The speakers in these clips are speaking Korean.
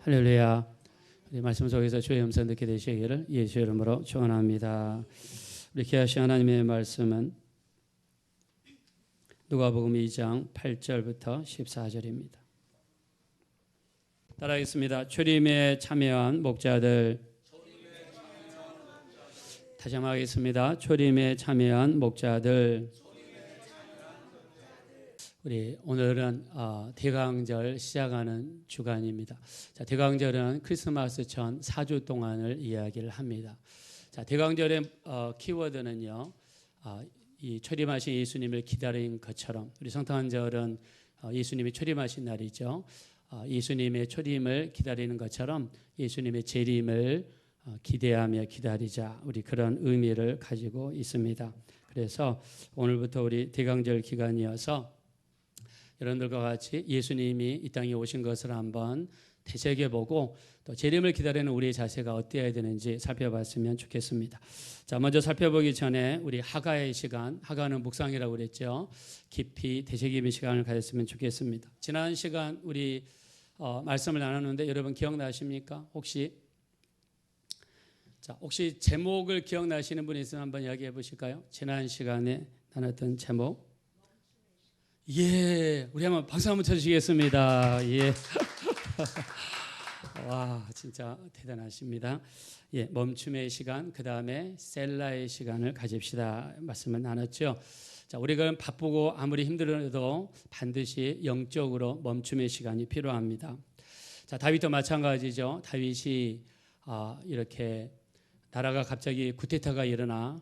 할렐루야. 우리 말씀 속에서 주의 음성 듣게 되시기를 예수 이름으로 축원합니다. 우리 귀하신 하나님의 말씀은 누가복음 2장 8절부터 14절입니다. 따라하겠습니다. 초림에 참여한 목자들. 다시 한번 하겠습니다. 초림에 참여한 목자들. 우리 오늘은 대강절 시작하는 주간입니다. 자, 대강절은 크리스마스 전 4주 동안을 이야기를 합니다. 자, 대강절의 키워드는요, 이 초림하신 예수님을 기다린 것처럼, 우리 성탄절은 예수님이 초림하신 날이죠. 예수님의 초림을 기다리는 것처럼 예수님의 재림을 기대하며 기다리자, 우리 그런 의미를 가지고 있습니다. 그래서 오늘부터 우리 대강절 기간이어서 여러분들과 같이 예수님이 이 땅에 오신 것을 한번 되새겨보고 또 재림을 기다리는 우리의 자세가 어때야 되는지 살펴봤으면 좋겠습니다. 자, 먼저 살펴보기 전에 우리 하가의 시간, 하가는 묵상이라고 그랬죠. 깊이 되새김의 시간을 가졌으면 좋겠습니다. 지난 시간 우리 말씀을 나눴는데 여러분 기억나십니까? 혹시 제목을 기억나시는 분이 있으면 한번 이야기해 보실까요? 지난 시간에 나눴던 제목. 예, 우리 한번 박수 한번 쳐주시겠습니다. 예. 와, 진짜 대단하십니다. 예, 멈춤의 시간, 그 다음에 셀라의 시간을 가집시다. 말씀을 나눴죠. 자, 우리가 바쁘고 아무리 힘들어도 반드시 영적으로 멈춤의 시간이 필요합니다. 자, 다윗도 마찬가지죠. 다윗이 이렇게 나라가 갑자기 쿠데타가 일어나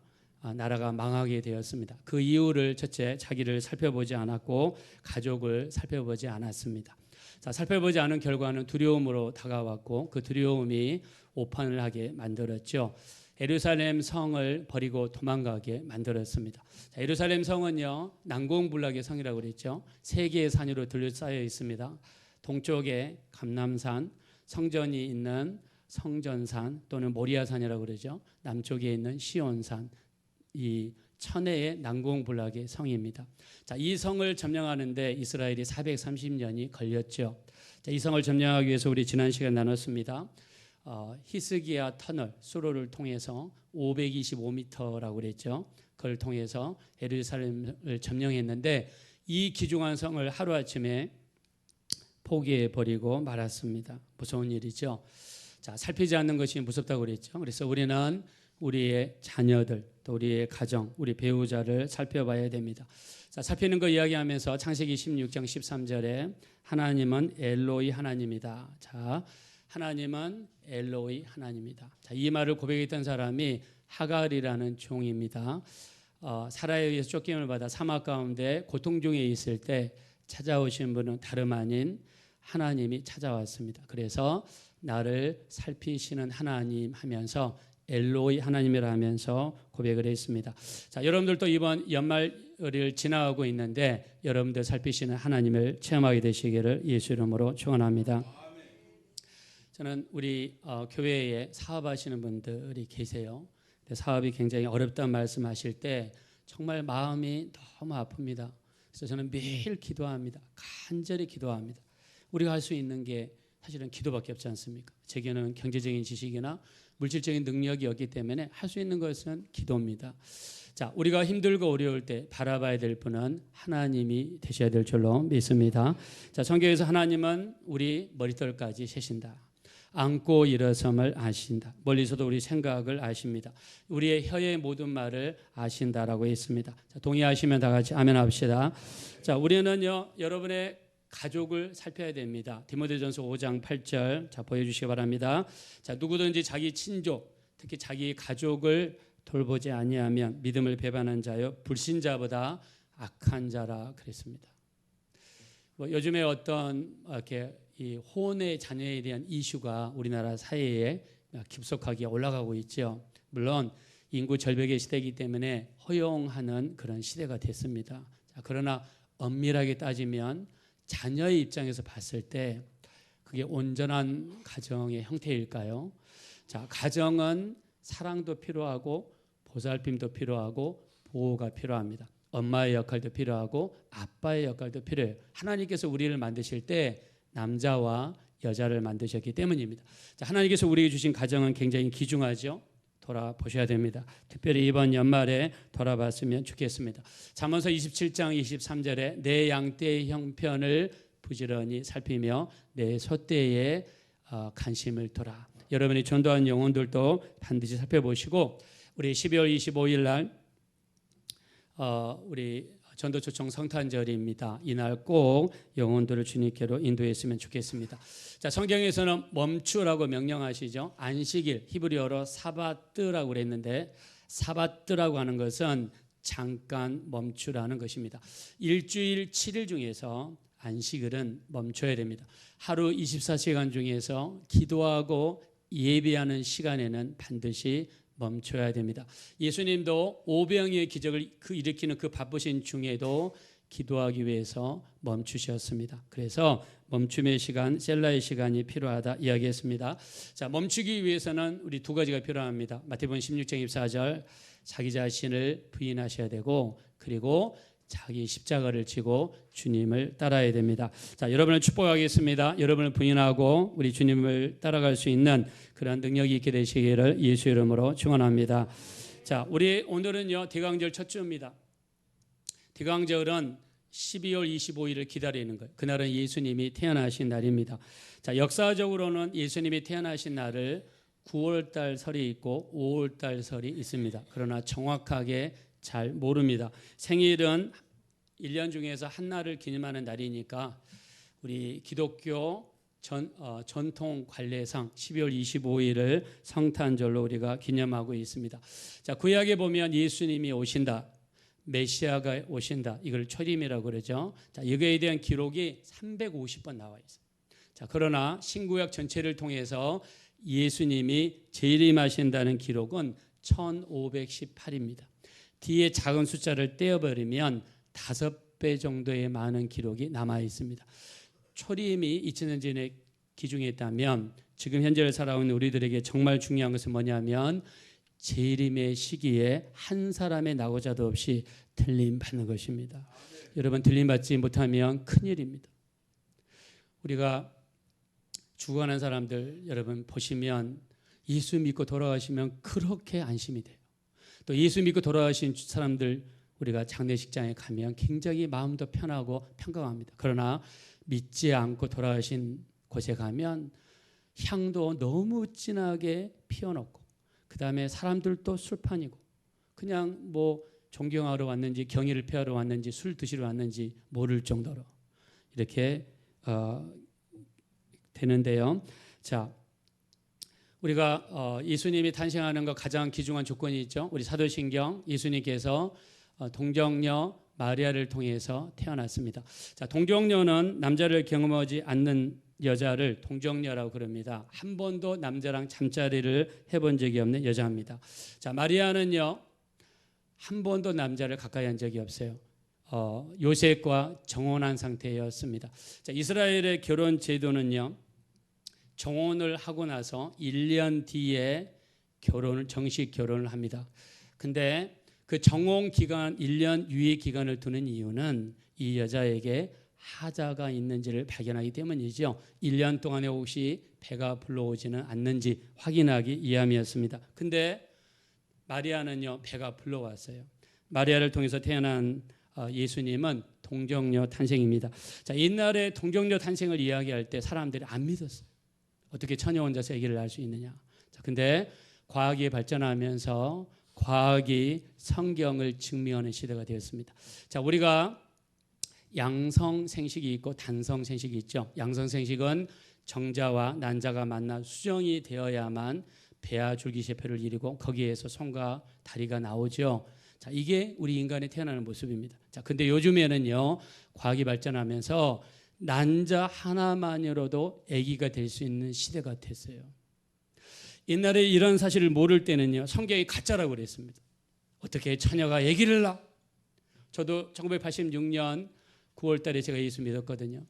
나라가 망하게 되었습니다. 그 이유를 첫째 자기를 살펴보지 않았고 가족을 살펴보지 않았습니다. 자, 살펴보지 않은 결과는 두려움으로 다가왔고 그 두려움이 오판을 하게 만들었죠. 예루살렘 성을 버리고 도망가게 만들었습니다. 자, 예루살렘 성은요 난공불락의 성이라고 그랬죠. 세 개의 산으로 둘러싸여 있습니다. 동쪽에 감람산, 성전이 있는 성전산 또는 모리아산이라고 그러죠. 남쪽에 있는 시온산, 이 천혜의 난공불락의 성입니다. 자, 이 성을 점령하는데 이스라엘이 430년이 걸렸죠. 자, 이 성을 점령하기 위해서 우리 지난 시간 나눴습니다. 히스기야 터널 수로를 통해서 525m라고 그랬죠. 그걸 통해서 예루살렘을 점령했는데 이 귀중한 성을 하루아침에 포기해 버리고 말았습니다. 무서운 일이죠. 자, 살피지 않는 것이 무섭다고 그랬죠. 그래서 우리는 우리의 자녀들, 또 우리의 가정, 우리 배우자를 살펴봐야 됩니다. 자, 살피는 거 이야기하면서 창세기 16장 13절에 하나님은 엘로이 하나님이다. 자, 하나님은 엘로이 하나님이다. 자, 이 말을 고백했던 사람이 하갈이라는 종입니다. 사라에 의해서 쫓김을 받아 사막 가운데 고통 중에 있을 때 찾아오신 분은 다름 아닌 하나님이 찾아왔습니다. 그래서 나를 살피시는 하나님 하면서 엘로이 하나님이라 하면서 고백을 했습니다. 자, 여러분들도 이번 연말을 지나가고 있는데 여러분들 살피시는 하나님을 체험하게 되시기를 예수 이름으로 축원합니다. 저는 우리 교회에 사업하시는 분들이 계세요. 사업이 굉장히 어렵다는 말씀하실 때 정말 마음이 너무 아픕니다. 그래서 저는 매일 기도합니다. 간절히 기도합니다. 우리가 할 수 있는 게 사실은 기도밖에 없지 않습니까? 제게는 경제적인 지식이나 물질적인 능력이 없기 때문에 할 수 있는 것은 기도입니다. 자, 우리가 힘들고 어려울 때 바라봐야 될 분은 하나님이 되셔야 될 줄로 믿습니다. 자, 성경에서 하나님은 우리 머리털까지 세신다. 앉고 일어섬을 아신다. 멀리서도 우리 생각을 아십니다. 우리의 혀의 모든 말을 아신다라고 했습니다. 자, 동의하시면 다 같이 아멘 합시다. 자, 우리는요 여러분의 가족을 살펴야 됩니다. 디모데전서 5장 8절 자 보여주시기 바랍니다. 자, 누구든지 자기 친족 특히 자기 가족을 돌보지 아니하면 믿음을 배반한 자여 불신자보다 악한 자라 그랬습니다. 요즘에 어떤 이렇게 이 혼의 자녀에 대한 이슈가 우리나라 사회에 급속하게 올라가고 있죠. 물론 인구 절벽의 시대이기 때문에 허용하는 그런 시대가 됐습니다. 자, 그러나 엄밀하게 따지면 자녀의 입장에서 봤을 때 그게 온전한 가정의 형태일까요? 자, 가정은 사랑도 필요하고 보살핌도 필요하고 보호가 필요합니다. 엄마의 역할도 필요하고 아빠의 역할도 필요해요. 하나님께서 우리를 만드실 때 남자와 여자를 만드셨기 때문입니다. 자, 하나님께서 우리에게 주신 가정은 굉장히 귀중하죠. 돌아보셔야 됩니다. 특별히 이번 연말에 돌아봤으면 좋겠습니다. 잠언서 27장 23절에 내 양떼의 형편을 부지런히 살피며 내 소떼에 관심을 둬라. 여러분이 전도한 영혼들도 반드시 살펴보시고 우리 12월 25일 날 우리 전도 초청 성탄절입니다. 이날 꼭 영혼들을 주님께로 인도했으면 좋겠습니다. 자, 성경에서는 멈추라고 명령하시죠. 안식일 히브리어로 사바뜨라고 그랬는데 사바뜨라고 하는 것은 잠깐 멈추라는 것입니다. 일주일 7일 중에서 안식일은 멈춰야 됩니다. 하루 24시간 중에서 기도하고 예배하는 시간에는 반드시 멈춰야 됩니다. 예수님도 오병이의 기적을 일으키는 그 바쁘신 중에도 기도하기 위해서 멈추셨습니다. 그래서 멈춤의 시간, 셀라의 시간이 필요하다 이야기했습니다. 자, 멈추기 위해서는 우리 두 가지가 필요합니다. 마태복음 16장 24절 자기 자신을 부인하셔야 되고 그리고 자기 십자가를 지고 주님을 따라야 됩니다. 자, 여러분을 축복하겠습니다. 여러분을 부인하고 우리 주님을 따라갈 수 있는 그런 능력이 있게 되시기를 예수 이름으로 축원합니다. 자, 우리 오늘은요 대강절 첫 주입니다. 대강절은 12월 25일을 기다리는 거예요. 그날은 예수님이 태어나신 날입니다. 자, 역사적으로는 예수님이 태어나신 날을 9월달 설이 있고 5월달 설이 있습니다. 그러나 정확하게 잘 모릅니다. 생일은 1년 중에서 한 날을 기념하는 날이니까 우리 기독교 전통 관례상 12월 25일을 성탄절로 우리가 기념하고 있습니다. 자, 구약에 보면 예수님이 오신다, 메시아가 오신다, 이걸 초림이라고 그러죠. 자, 이거에 대한 기록이 350번 나와 있어요. 자, 그러나 신구약 전체를 통해서 예수님이 재림하신다는 기록은 1518입니다. 뒤에 작은 숫자를 떼어버리면 5배 정도의 많은 기록이 남아 있습니다. 초림이 2000년 전에 기중했다면 지금 현재를 살아오는 우리들에게 정말 중요한 것은 뭐냐면 재림의 시기에 한 사람의 나고자도 없이 들림받는 것입니다. 여러분, 들림받지 못하면 큰일입니다. 우리가 죽어가는 사람들 여러분 보시면 예수 믿고 돌아가시면 그렇게 안심이 돼요. 또 예수 믿고 돌아가신 사람들 우리가 장례식장에 가면 굉장히 마음도 편하고 평강합니다. 그러나 믿지 않고 돌아가신 곳에 가면 향도 너무 진하게 피워놓고 그 다음에 사람들도 술판이고 그냥 뭐 존경하러 왔는지 경의를 표하러 왔는지 술 드시러 왔는지 모를 정도로 이렇게 되는데요. 자, 우리가 예수님이 탄생하는 것 가장 귀중한 조건이 있죠. 우리 사도신경 예수님께서 동정녀 마리아를 통해서 태어났습니다. 자, 동정녀는 남자를 경험하지 않는 여자를 동정녀라고 그럽니다. 한 번도 남자랑 잠자리를 해본 적이 없는 여자입니다. 자, 마리아는요 한 번도 남자를 가까이 한 적이 없어요. 요셉과 정혼한 상태였습니다. 자, 이스라엘의 결혼 제도는요 정혼을 하고 나서 1년 뒤에 정식 결혼을 합니다. 근데 그 정혼 기간 1년 유예 기간을 두는 이유는 이 여자에게 하자가 있는지를 발견하기 때문이죠. 1년 동안에 혹시 배가 불러오지는 않는지 확인하기 위함이었습니다. 근데 마리아는요 배가 불러왔어요. 마리아를 통해서 태어난 예수님은 동정녀 탄생입니다. 자, 옛날에 동정녀 탄생을 이야기할 때 사람들이 안 믿었어요. 어떻게 처녀 혼자서 아기를 낳을 수 있느냐. 자, 근데 과학이 발전하면서 과학이 성경을 증명하는 시대가 되었습니다. 자, 우리가 양성생식이 있고 단성생식이 있죠. 양성생식은 정자와 난자가 만나 수정이 되어야만 배아 줄기세포를 이루고 거기에서 손과 다리가 나오죠. 자, 이게 우리 인간이 태어나는 모습입니다. 자, 근데 요즘에는요 과학이 발전하면서 난자 하나만으로도 아기가 될 수 있는 시대가 됐어요. 옛날에 이런 사실을 모를 때는요 성경이 가짜라고 그랬습니다. 어떻게 처녀가 아기를 낳아? 저도 1986년 9월 달에 제가 예수 믿었거든요.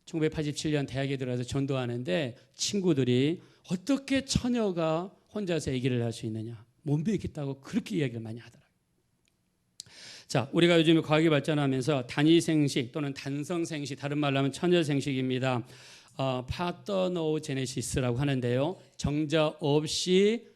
1987년 대학에 들어가서 전도하는데 친구들이 어떻게 처녀가 혼자서 아기를 낳을 수 있느냐, 못 믿겠다고 그렇게 이야기를 많이 하더라고요. 자, 우리가 요즘에 과학이 발전하면서 단위생식 또는 단성생식, 다른 말로 하면 처녀생식입니다. 파더노제네시스라고 하는데요. 정자 없이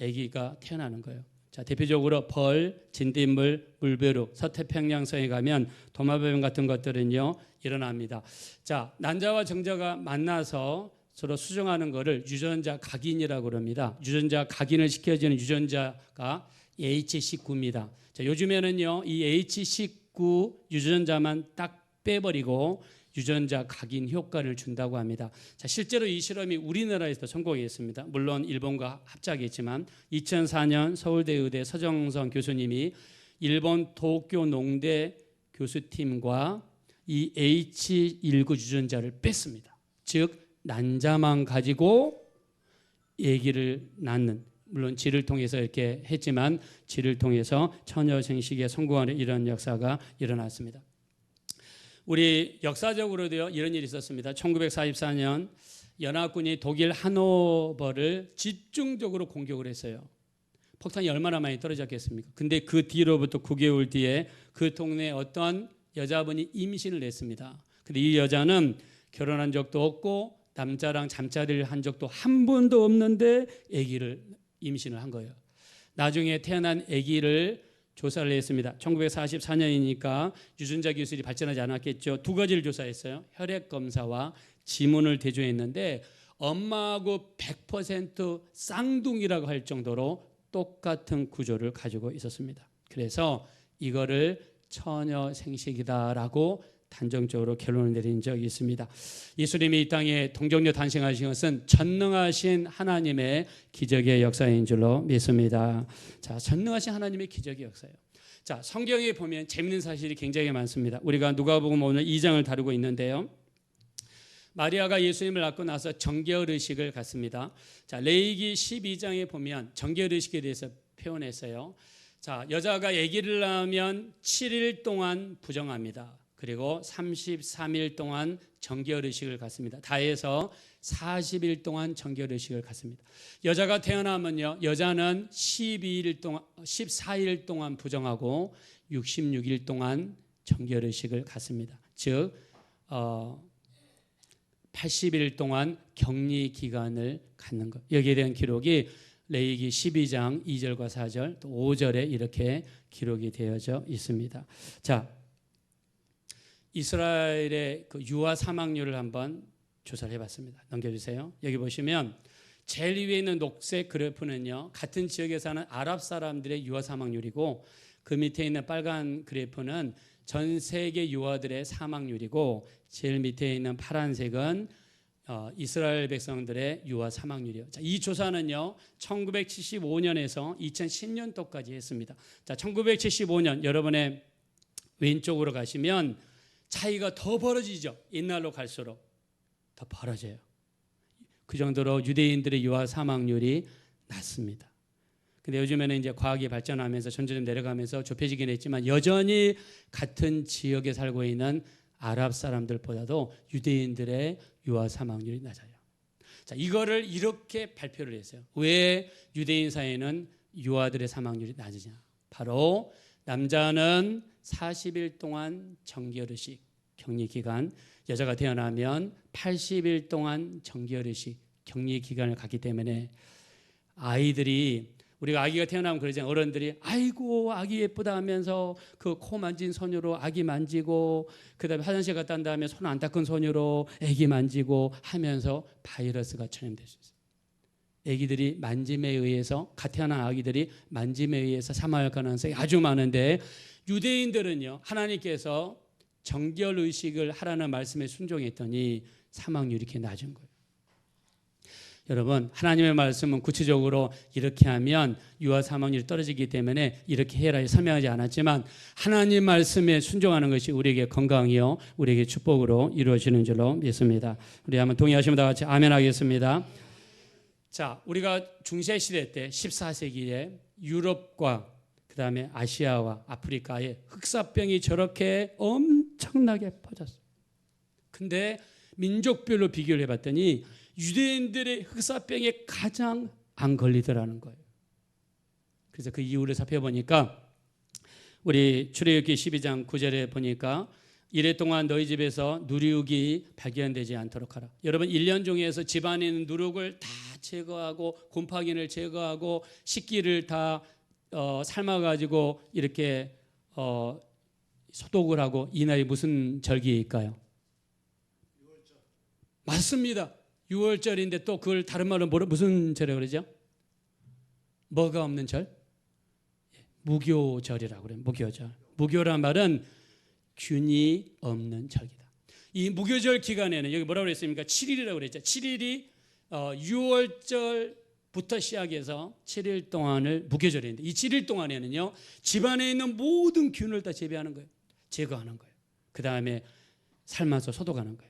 아기가 태어나는 거예요. 자, 대표적으로 벌, 진딧물, 물벼룩, 서태평양성에 가면 도마뱀 같은 것들은요 일어납니다. 자, 난자와 정자가 만나서 서로 수정하는 것을 유전자 각인이라고 그럽니다. 유전자 각인을 시켜주는 유전자가 H19입니다. 자, 요즘에는요 이 H19 유전자만 딱 빼버리고 유전자 각인 효과를 준다고 합니다. 자, 실제로 이 실험이 우리나라에서도 성공했습니다. 물론 일본과 합작했지만 2004년 서울대 의대 서정성 교수님이 일본 도쿄 농대 교수팀과 이 H19 유전자를 뺐습니다. 즉 난자만 가지고 아기를 낳는, 물론 질을 통해서 이렇게 했지만 질을 통해서 처녀 생식에 성공하는 이런 역사가 일어났습니다. 우리 역사적으로도요 이런 일이 있었습니다. 1944년 연합군이 독일 하노버를 집중적으로 공격을 했어요. 폭탄이 얼마나 많이 떨어졌겠습니까? 근데 그 뒤로부터 9개월 뒤에 그 동네에 어떤 여자분이 임신을 했습니다. 근데 이 여자는 결혼한 적도 없고 남자랑 잠자리를 한 적도 한 번도 없는데 아기를 임신을 한 거예요. 나중에 태어난 아기를 조사를 했습니다. 1944년이니까 유전자 기술이 발전하지 않았겠죠. 두 가지를 조사했어요. 혈액 검사와 지문을 대조했는데 엄마하고 100% 쌍둥이라고 할 정도로 똑같은 구조를 가지고 있었습니다. 그래서 이거를 처녀 생식이다라고 단정적으로 결론을 내린 적이 있습니다. 예수님이 이 땅에 동정녀 탄생하신 것은 전능하신 하나님의 기적의 역사인 줄로 믿습니다. 자, 전능하신 하나님의 기적의 역사예요. 자, 성경에 보면 재밌는 사실이 굉장히 많습니다. 우리가 누가복음 오늘 2장을 다루고 있는데요. 마리아가 예수님을 낳고 나서 정결의식을 갖습니다. 자, 레위기 12장에 보면 정결의식에 대해서 표현했어요. 자, 여자가 아기를 낳으면 7일 동안 부정합니다. 그리고 33일 동안 정결의식을 갖습니다. 다 해서 40일 동안 정결의식을 갖습니다. 여자가 태어나면요, 여자는 14일 동안 부정하고 66일 동안 정결의식을 갖습니다. 즉 80일 동안 격리 기간을 갖는 것. 여기에 대한 기록이 레위기 12장 2절과 4절 또 5절에 이렇게 기록이 되어져 있습니다. 자, 이스라엘의 그 유아 사망률을 한번 조사를 해봤습니다. 넘겨주세요. 여기 보시면 제일 위에 있는 녹색 그래프는요, 같은 지역에 사는 아랍 사람들의 유아 사망률이고 그 밑에 있는 빨간 그래프는 전 세계 유아들의 사망률이고 제일 밑에 있는 파란색은 이스라엘 백성들의 유아 사망률이요. 자, 이 조사는요 1975년에서 2010년도까지 했습니다. 자, 1975년 여러분의 왼쪽으로 가시면 차이가 더 벌어지죠. 옛날로 갈수록 더 벌어져요. 그 정도로 유대인들의 유아 사망률이 낮습니다. 근데 요즘에는 이제 과학이 발전하면서 점점 내려가면서 좁혀지긴 했지만 여전히 같은 지역에 살고 있는 아랍 사람들보다도 유대인들의 유아 사망률이 낮아요. 자, 이거를 이렇게 발표를 했어요. 왜 유대인 사이에는 유아들의 사망률이 낮으냐? 바로 남자는 40일 동안 정결의식 격리 기간, 여자가 태어나면 80일 동안 정결의식 격리 기간을 갖기 때문에 아이들이, 우리가 아기가 태어나면 그러잖아요. 어른들이 아이고 아기 예쁘다 하면서 그 코 만진 손으로 아기 만지고 그다음에 화장실 갔다 온 다음에 손 안 닦은 손으로 아기 만지고 하면서 바이러스가 전염될 수 있어요. 아기들이 만짐에 의해서, 갓 태어난 아기들이 만짐에 의해서 사망할 가능성이 아주 많은데 유대인들은요, 하나님께서 정결의식을 하라는 말씀에 순종했더니 사망률이 이렇게 낮은 거예요. 여러분, 하나님의 말씀은 구체적으로 이렇게 하면 유아 사망률이 떨어지기 때문에 이렇게 해라 설명하지 않았지만 하나님 말씀에 순종하는 것이 우리에게 건강이요 우리에게 축복으로 이루어지는 줄로 믿습니다. 우리 한번 동의하시면 다 같이 아멘 하겠습니다. 자, 우리가 중세시대 때 14세기에 유럽과 그 다음에 아시아와 아프리카에 흑사병이 저렇게 엄청나게 퍼졌어요. 근데 민족별로 비교를 해봤더니 유대인들의 흑사병에 가장 안 걸리더라는 거예요. 그래서 그 이유를 살펴보니까 우리 출애굽기 12장 9절에 보니까 이래 동안 너희 집에서 누룩이 발견되지 않도록 하라. 여러분 1년 중에서 집안에 있는 누룩을 다 제거하고 곰팡이를 제거하고 식기를 다 삶아가지고 이렇게 소독을 하고 이 날이 무슨 절기일까요? 맞습니다. 6월절인데 또 그걸 다른 말로 무슨 절이라고 그러죠? 뭐가 없는 절? 무교절이라고 그래요. 무교절. 무교란 말은 균이 없는 절기다. 이 무교절 기간에는 여기 뭐라고 그랬습니까? 7일이라고 그랬죠. 7일이 6월절부터 시작해서 7일 동안을 무교절인데 이 7일 동안에는요 집안에 있는 모든 균을 다 제거하는 거예요. 제거하는 거예요. 그 다음에 삶아서 소독하는 거예요.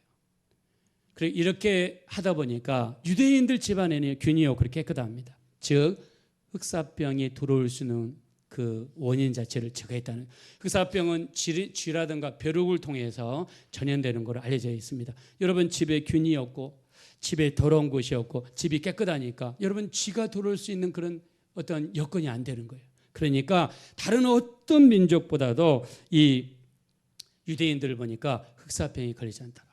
그리고 이렇게 하다 보니까 유대인들 집안에는 균이 그렇게 깨끗합니다. 즉 흑사병이 들어올 수 있는 그 원인 자체를 제거했다는. 흑사병은 쥐라든가 벼룩을 통해서 전염되는 것으로 알려져 있습니다. 여러분 집에 균이 없고 집에 더러운 곳이 없고 집이 깨끗하니까 여러분 쥐가 들어올 수 있는 그런 어떤 여건이 안 되는 거예요. 그러니까 다른 어떤 민족보다도 이 유대인들을 보니까 흑사병이 걸리지 않다.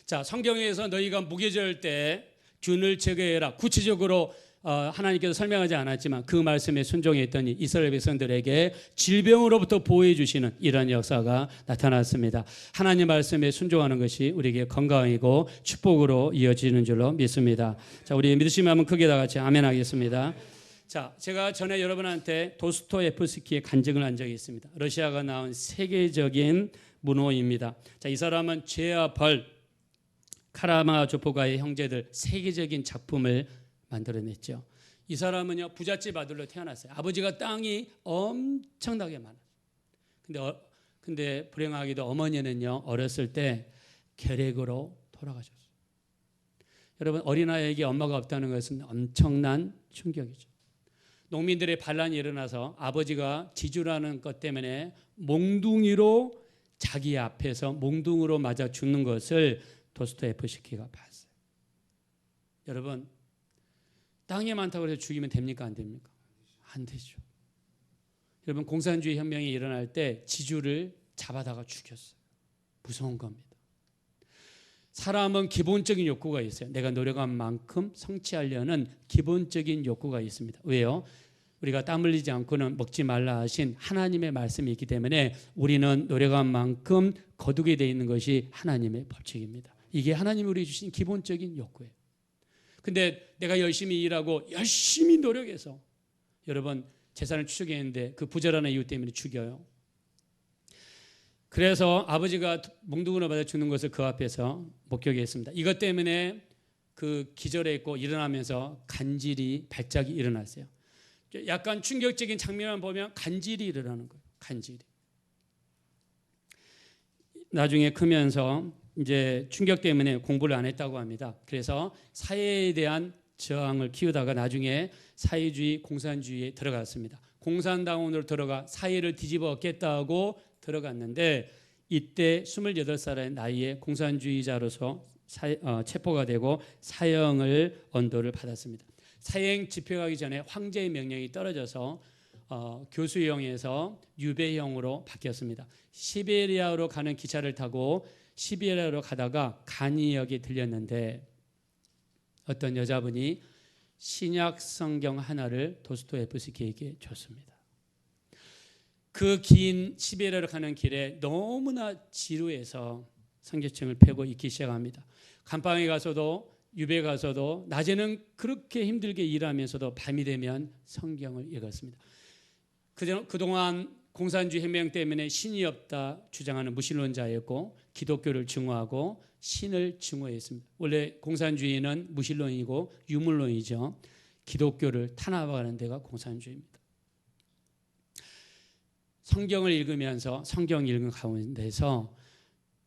자, 성경에서 너희가 무교절 때 균을 제거해라. 구체적으로 하나님께서 설명하지 않았지만 그 말씀에 순종했더니 이스라엘 백성들에게 질병으로부터 보호해 주시는 이런 역사가 나타났습니다. 하나님 말씀에 순종하는 것이 우리에게 건강이고 축복으로 이어지는 줄로 믿습니다. 자, 우리 믿으시면 한번 크게 다 같이 아멘 하겠습니다. 자, 제가 전에 여러분한테 도스토옙스키의 간증을 한 적이 있습니다. 러시아가 나온 세계적인 문호입니다. 자, 이 사람은 죄와 벌, 카라마조포가의 형제들 세계적인 작품을 만들어냈죠. 이 사람은요 부잣집 아들로 태어났어요. 아버지가 땅이 엄청나게 많아요. 근데 불행하게도 어머니는요 어렸을 때 결핵으로 돌아가셨어요. 여러분 어린아이에게 엄마가 없다는 것은 엄청난 충격이죠. 농민들의 반란이 일어나서 아버지가 지주라는 것 때문에 몽둥이로 자기 앞에서 몽둥이로 맞아 죽는 것을 도스토옙스키가 봤어요. 여러분 땅이 많다고 해서 죽이면 됩니까? 안 됩니까? 안 되죠. 여러분 공산주의 혁명이 일어날 때 지주를 잡아다가 죽였어요. 무서운 겁니다. 사람은 기본적인 욕구가 있어요. 내가 노력한 만큼 성취하려는 기본적인 욕구가 있습니다. 왜요? 우리가 땀 흘리지 않고는 먹지 말라 하신 하나님의 말씀이 있기 때문에 우리는 노력한 만큼 거두게 되어 있는 것이 하나님의 법칙입니다. 이게 하나님이 우리 주신 기본적인 욕구예요. 근데 내가 열심히 일하고 열심히 노력해서 여러분 재산을 추적했는데 그 부자라는 이유 때문에 죽여요. 그래서 아버지가 몽둥이로 맞아 죽는 것을 그 앞에서 목격했습니다. 이것 때문에 그 기절했고 일어나면서 간질이 발작이 일어났어요. 약간 충격적인 장면을 보면 간질이 일어나는 거예요. 간질이. 나중에 크면서 이제 충격 때문에 공부를 안 했다고 합니다. 그래서 사회에 대한 저항을 키우다가 나중에 사회주의, 공산주의에 들어갔습니다. 공산당원으로 들어가 사회를 뒤집어 엎겠다고 들어갔는데 이때 28살의 나이에 공산주의자로서 체포가 되고 사형을 언도를 받았습니다. 사형 집행하기 전에 황제의 명령이 떨어져서 교수형에서 유배형으로 바뀌었습니다. 시베리아로 가는 기차를 타고 시베리아로 가다가 가니역에 들렸는데 어떤 여자분이 신약 성경 하나를 도스토옙스키에게 줬습니다. 그 긴 시베리아로 가는 길에 너무나 지루해서 성경책을 펴고 읽기 시작합니다. 감방에 가서도 유배 가서도 낮에는 그렇게 힘들게 일하면서도 밤이 되면 성경을 읽었습니다. 그동안 공산주의 혁명 때문에 신이 없다 주장하는 무신론자였고 기독교를 증오하고 신을 증오했습니다. 원래 공산주의는 무신론이고 유물론이죠. 기독교를 탄압하는 데가 공산주의입니다. 성경을 읽으면서 성경 읽은 가운데서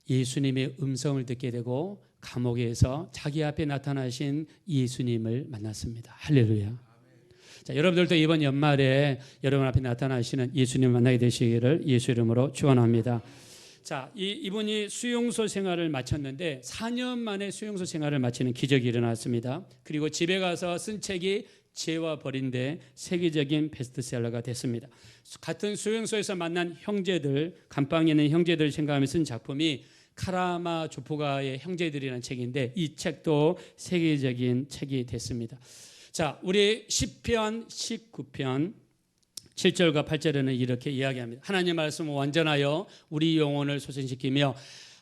예수님의 음성을 듣게 되고 감옥에서 자기 앞에 나타나신 예수님을 만났습니다. 할렐루야. 자, 여러분들도 이번 연말에 여러분 앞에 나타나시는 예수님 만나게 되시기를 예수 이름으로 축원합니다. 자, 이분이 수용소 생활을 마쳤는데 4년 만에 수용소 생활을 마치는 기적이 일어났습니다. 그리고 집에 가서 쓴 책이 죄와 벌인데 세계적인 베스트셀러가 됐습니다. 같은 수용소에서 만난 형제들, 감방에 있는 형제들 생각하면서 쓴 작품이 카라마조프가의 형제들이라는 책인데 이 책도 세계적인 책이 됐습니다. 자, 우리 시편 19편 7절과 8절에는 이렇게 이야기합니다. 하나님 말씀은 완전하여 우리 영혼을 소생시키며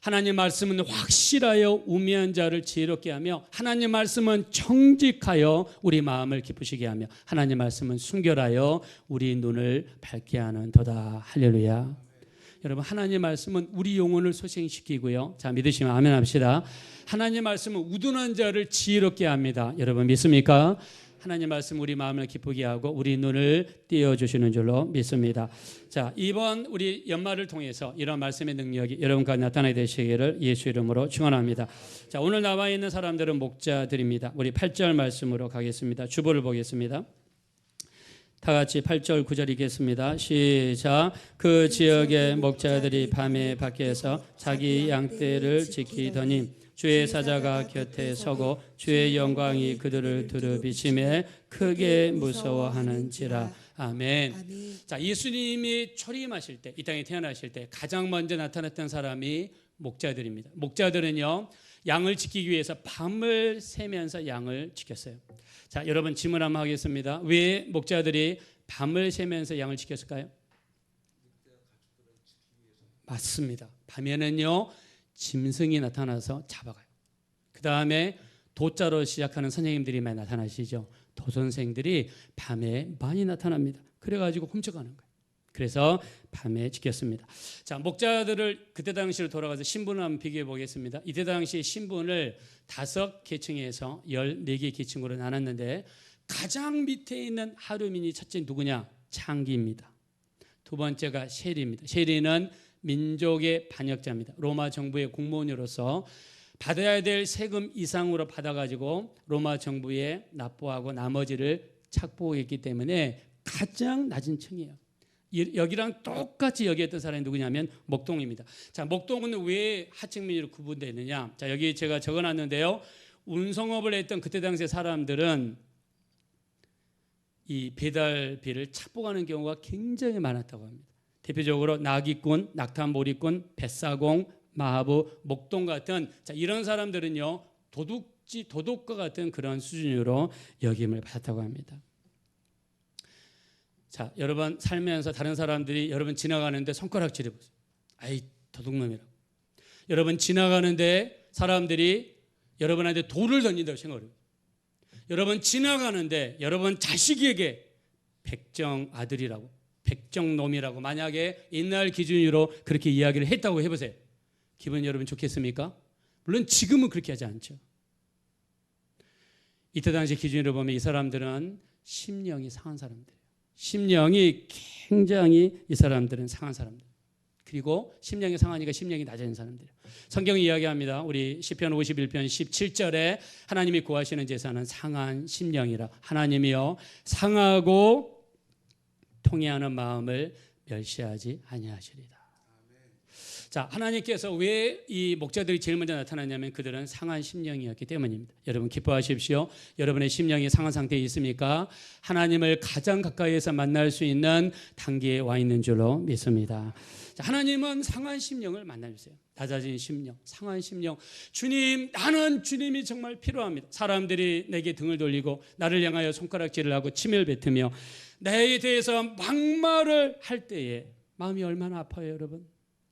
하나님 말씀은 확실하여 우매한 자를 지혜롭게 하며 하나님 말씀은 정직하여 우리 마음을 기쁘시게 하며 하나님 말씀은 순결하여 우리 눈을 밝게 하는 도다. 할렐루야. 여러분, 하나님 말씀은 우리 영혼을 소생시키고요. 자, 믿으시면 아멘 합시다. 하나님 말씀은 우둔한 자를 지혜롭게 합니다. 여러분 믿습니까? 하나님 말씀 우리 마음을 기쁘게 하고 우리 눈을 띄워주시는 줄로 믿습니다. 자, 이번 우리 연말을 통해서 이런 말씀의 능력이 여러분과 나타나게 되시기를 예수 이름으로 축원합니다. 자, 오늘 나와 있는 사람들은 목자들입니다. 우리 8절 말씀으로 가겠습니다. 주보를 보겠습니다. 다 같이 8절 9절 읽겠습니다. 시작. 그 지역의 목자들이 밤에 밖에서 자기 양떼를 지키더니 주의 사자가 곁에 서고 주의 영광이 그들을 두루 비치매 크게 무서워하는지라. 아멘. 자, 예수님이 초림하실 때, 이 땅에 태어나실 때 가장 먼저 나타났던 사람이 목자들입니다. 목자들은요, 양을 지키기 위해서 밤을 새면서 양을 지켰어요. 자, 여러분 질문 한번 하겠습니다. 왜 목자들이 밤을 새면서 양을 지켰을까요? 맞습니다. 밤에는요, 짐승이 나타나서 잡아가요. 그 다음에 도자로 시작하는 선생님들이 많이 나타나시죠. 도선생들이 밤에 많이 나타납니다. 그래가지고 훔쳐가는 거예요. 그래서 밤에 지켰습니다. 자, 목자들을 그때 당시로 돌아가서 신분을 한번 비교해 보겠습니다. 이때 당시 신분을 5계층에서 14개 계층으로 나눴는데 가장 밑에 있는 하루민이 첫째 누구냐? 창기입니다. 두 번째가 셰리입니다. 셰리는 민족의 반역자입니다. 로마 정부의 공무원으로서 받아야 될 세금 이상으로 받아가지고 로마 정부에 납부하고 나머지를 착보했기 때문에 가장 낮은 층이에요. 여기랑 똑같이 여기했던 사람이 누구냐면 목동입니다. 자, 목동은 왜 하층민으로 구분되느냐? 자, 여기 제가 적어놨는데요. 운송업을 했던 그때 당시의 사람들은 이 배달비를 착복하는 경우가 굉장히 많았다고 합니다. 대표적으로 나기꾼, 낙탄몰이꾼, 뱃사공, 마하부, 목동 같은 자, 이런 사람들은요 도둑과 같은 그런 수준으로 여김을 받았다고 합니다. 자, 여러분 살면서 다른 사람들이 여러분 지나가는데 손가락질해 보세요. 아이 도둑놈이라고. 여러분 지나가는데 사람들이 여러분한테 돌을 던진다고 생각해요. 여러분 지나가는데 여러분 자식에게 백정 아들이라고, 백정놈이라고 만약에 옛날 기준으로 그렇게 이야기를 했다고 해보세요. 기분 여러분 좋겠습니까? 물론 지금은 그렇게 하지 않죠. 이때 당시 기준으로 보면 이 사람들은 심령이 상한 사람들이에요. 심령이 굉장히 이 사람들은 상한 사람들. 그리고 심령이 상하니까 심령이 낮아진 사람들이에요. 성경이 이야기합니다. 우리 시편 51편 17절에 하나님이 구하시는 제사는 상한 심령이라. 하나님이여 상하고 통회하는 마음을 멸시하지 아니하시리다. 자, 하나님께서 왜 이 목자들이 제일 먼저 나타났냐면 그들은 상한 심령이었기 때문입니다. 여러분 기뻐하십시오. 여러분의 심령이 상한 상태에 있습니까? 하나님을 가장 가까이에서 만날 수 있는 단계에 와 있는 줄로 믿습니다. 자, 하나님은 상한 심령을 만나주세요. 낮아진 심령, 상한 심령. 주님, 나는 주님이 정말 필요합니다. 사람들이 내게 등을 돌리고 나를 향하여 손가락질을 하고 침을 뱉으며 나에 대해서 막말을 할 때에 마음이 얼마나 아파요, 여러분.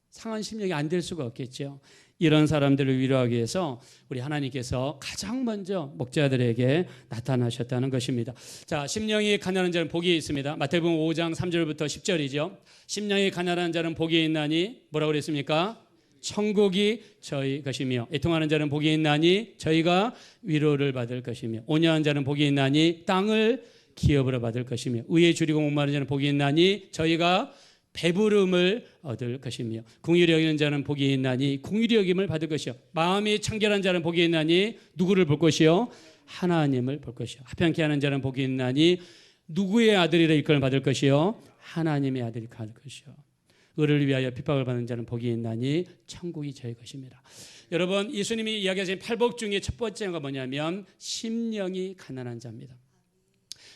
상한 심령이 안 될 수가 없겠죠. 이런 사람들을 위로하기 위해서 우리 하나님께서 가장 먼저 목자들에게 나타나셨다는 것입니다. 자, 심령이 가난한 자는 복이 있습니다. 마태복음 5장 3절부터 10절이죠. 심령이 가난한 자는 복이 있나니 뭐라고 그랬습니까? 천국이 저희 것이며 애통하는 자는 복이 있나니 저희가 위로를 받을 것이며 온유한 자는 복이 있나니 땅을 기업으로 받을 것이며 의에 줄이고 목마른 자는 복이 있나니 저희가 배부름을 얻을 것이며 긍휼히 여기는 자는 복이 있나니 긍휼히 여김을 받을 것이요 마음이 청결한 자는 복이 있나니 누구를 볼 것이요 하나님을 볼 것이요 합평케 하는 자는 복이 있나니 누구의 아들이라 일컬음을 받을 것이요 하나님의 아들이 받을 것이요 의를 위하여 핍박을 받는 자는 복이 있나니 천국이 저희 것입니다. 여러분 예수님이 이야기하신 팔복 중에 첫 번째가 뭐냐면 심령이 가난한 자입니다.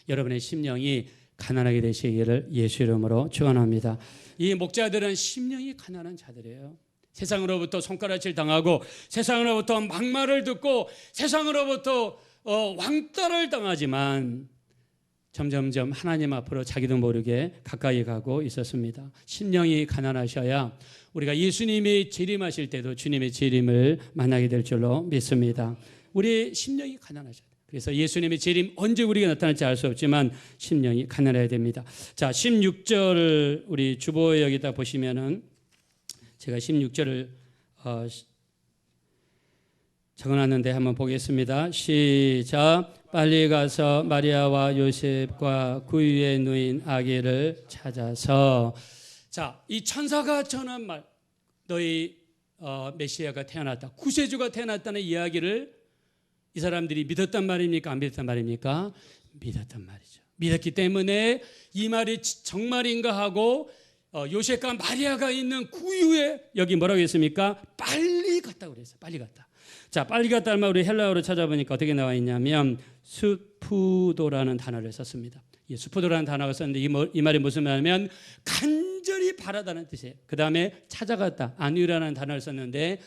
여러분의 심령이 가난하게 되시기를 예수 이름으로 축원합니다. 이 목자들은 심령이 가난한 자들이에요. 세상으로부터 손가락질 당하고 세상으로부터 막말을 듣고 세상으로부터 왕따를 당하지만 점점점 하나님 앞으로 자기도 모르게 가까이 가고 있었습니다. 심령이 가난하셔야 우리가 예수님이 재림하실 때도 주님의 재림을 만나게 될 줄로 믿습니다. 우리 심령이 가난하셔야 돼요. 그래서 예수님의 재림 언제 우리가 나타날지 알 수 없지만 심령이 가난해야 됩니다. 자, 16절을 우리 주보에 여기다 보시면은 제가 16절을 적어놨는데 한번 보겠습니다. 시작. 빨리 가서 마리아와 요셉과 구유에 누인 아기를 찾아서. 자, 이 천사가 전한 말, 너희 메시아가 태어났다, 구세주가 태어났다는 이야기를 이 사람들이 믿었단 말입니까? 안 믿었단 말입니까? 믿었단 말이죠. 믿었기 때문에 이 말이 정말인가 하고 요셉과 마리아가 있는 구유에 여기 뭐라고 했습니까? 빨리 갔다고 그랬어요. 빨리 갔다. 자, 빨리 갔다 할 말 우리 헬라어로 찾아보니까 어떻게 나와 있냐면 수푸도라는 단어를 썼습니다. 이 수푸도라는 단어가 썼는데 이 말이 무슨 말이냐면 간절히 바라다는 뜻이에요. 그 다음에 찾아갔다, 안위라는 단어를 썼는데